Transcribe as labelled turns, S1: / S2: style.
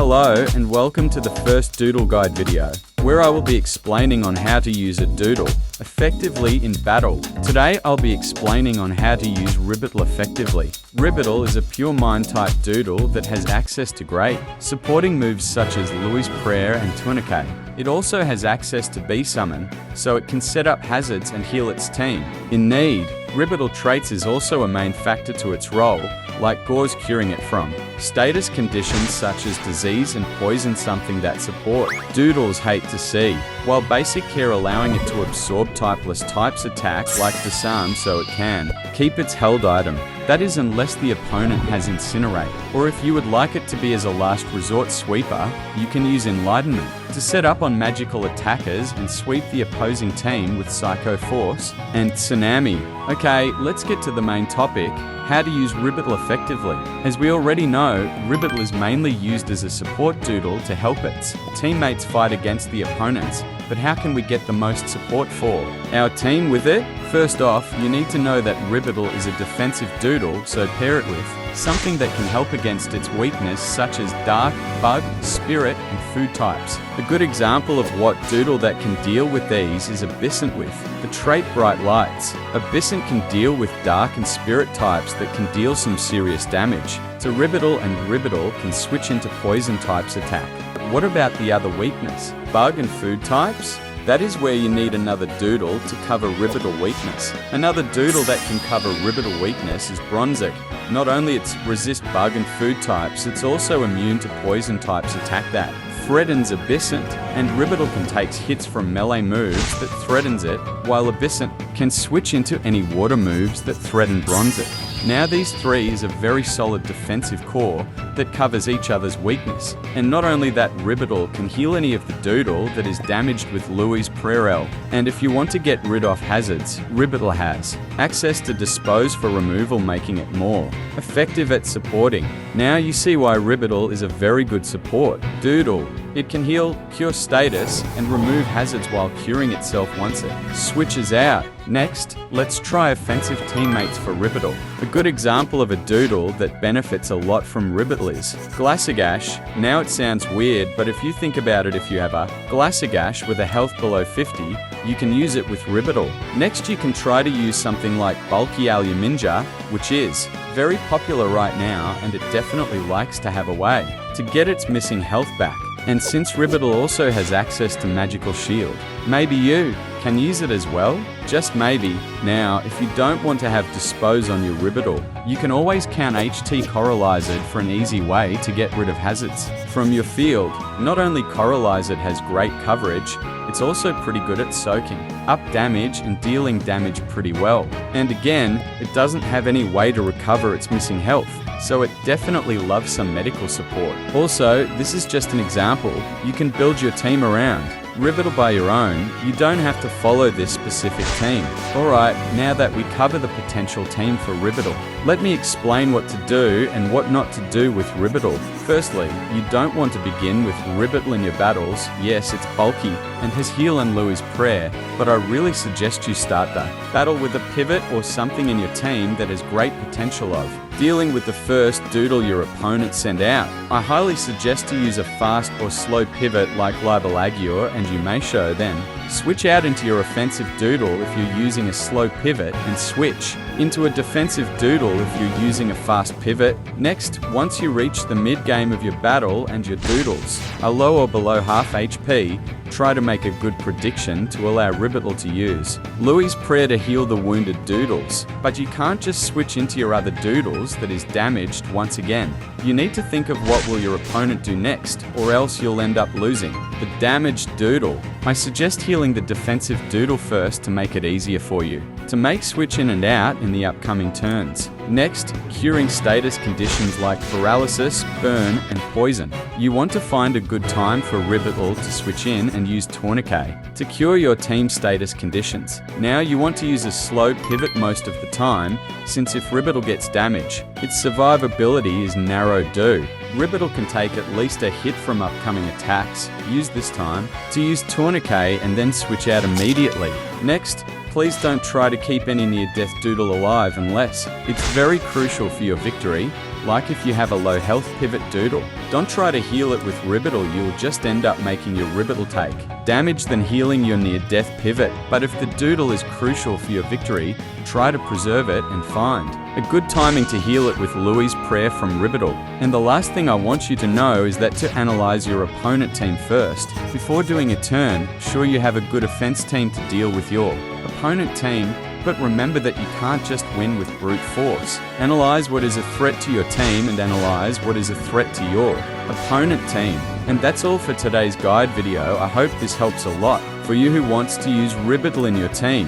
S1: Hello and welcome to the first Doodle guide video, where I will be explaining on how to use a Doodle effectively in battle. Today I'll be explaining on how to use Ribbotl effectively. Ribbotl is a pure mind type Doodle that has access to great supporting moves such as Louis' Prayer and Tourniquet. It also has access to Bee Summon, so it can set up hazards and heal its team in need. Ribbotl traits is also a main factor to its role, like Gore's curing it from status conditions such as disease and poison, something that support Doodles hate to see, while basic care allowing it to absorb typeless types attack like Disarm so it can keep its held item. That is unless the opponent has Incinerate, or if you would like it to be as a last resort sweeper, you can use Enlightenment to set up on magical attackers and sweep the opposing team with Psycho Force and Tsunami. Okay, let's get to the main topic, how to use Ribbotl effectively. As we already know, Ribbotl is mainly used as a support Doodle to help its teammates fight against the opponents, but how can we get the most support for our team with it? First off, you need to know that Ribbotl is a defensive Doodle, so pair it with something that can help against its weakness such as Dark, Bug, Spirit, and Food types. A good example of what Doodle that can deal with these is Abyssant with the trait Bright Lights. Abyssant can deal with Dark and Spirit types that can deal some serious damage to Ribbotl, and Ribbotl can switch into Poison types attack. But what about the other weakness? Bug and Food types? That is where you need another Doodle to cover Ribbotl weakness. Another Doodle that can cover Ribbotl weakness is Bronzic. Not only it's resist Bug and Food types, it's also immune to Poison types attack that threatens Abyssant, and Ribbotl can take hits from melee moves that threatens it, while Abyssant can switch into any water moves that threaten Bronzic. Now these three is a very solid defensive core that covers each other's weakness. And not only that, Ribbotl can heal any of the Doodle that is damaged with Louis' Prayer. And if you want to get rid of hazards, Ribbotl has access to Dispose for removal, making it more effective at supporting. Now you see why Ribbotl is a very good support Doodle. It can heal, cure status, and remove hazards while curing itself once it switches out. Next, let's try offensive teammates for Ribbotl. A good example of a Doodle that benefits a lot from Ribbotl is Glassagash. Now it sounds weird, but if you think about it, if you have a Glassagash with a health below 50, you can use it with Ribbotl. Next, you can try to use something like Bulky Aluminja, which is very popular right now, and it definitely likes to have a way to get its missing health back. And since Ribbotl also has access to Magical Shield, maybe you can use it as well, just maybe. Now, if you don't want to have Dispose on your Ribbotl, you can always count HT Coralize It for an easy way to get rid of hazards from your field. Not only Coralize It has great coverage, it's also pretty good at soaking up damage and dealing damage pretty well. And again, it doesn't have any way to recover its missing health, so it definitely loves some medical support. Also, this is just an example you can build your team around. Ribbotl by your own, you don't have to follow this specific team. Alright, now that we cover the potential team for Ribbotl, let me explain what to do and what not to do with Ribbotl. Firstly, you don't want to begin with Ribbotl in your battles. Yes, it's bulky and has heal and Louis' Prayer, but I really suggest you start the battle with a pivot or something in your team that has great potential of dealing with the first Doodle your opponent send out. I highly suggest to use a fast or slow pivot like Libelagior and Umasho, then switch out into your offensive Doodle if you're using a slow pivot, and switch into a defensive Doodle if you're using a fast pivot. Next, once you reach the mid-game of your battle and your Doodles are low or below half HP, try to make a good prediction to allow Ribbotl to use Louis' Prayer to heal the wounded Doodles. But you can't just switch into your other Doodles that is damaged once again. You need to think of what will your opponent do next, or else you'll end up losing the damaged Doodle. I suggest healing the defensive Doodle first to make it easier for you to make switch in and out in the upcoming turns. Next, curing status conditions like paralysis, burn, and poison. You want to find a good time for Ribbotl to switch in and use Tourniquet to cure your team status conditions. Now you want to use a slow pivot most of the time, since if Ribbotl gets damage, its survivability is narrow due. Ribbotl can take at least a hit from upcoming attacks. Use this time to use Tourniquet and then switch out immediately. Next, please don't try to keep any near-death Doodle alive unless it's very crucial for your victory. like if you have a low health pivot Doodle. Don't try to heal it with Ribbotl, you'll just end up making your Ribbotl take damage than healing your near-death pivot. But if the Doodle is crucial for your victory, try to preserve it and find a good timing to heal it with Louis' prayer from Ribbotl. And the last thing I want you to know is that to analyze your opponent team first, before doing a turn, sure you have a good offense team to deal with your opponent team, but remember that you can't just win with brute force. Analyze what is a threat to your team and analyze what is a threat to your opponent team. And that's all for today's guide video. I hope this helps a lot for you who wants to use Ribbotl in your team.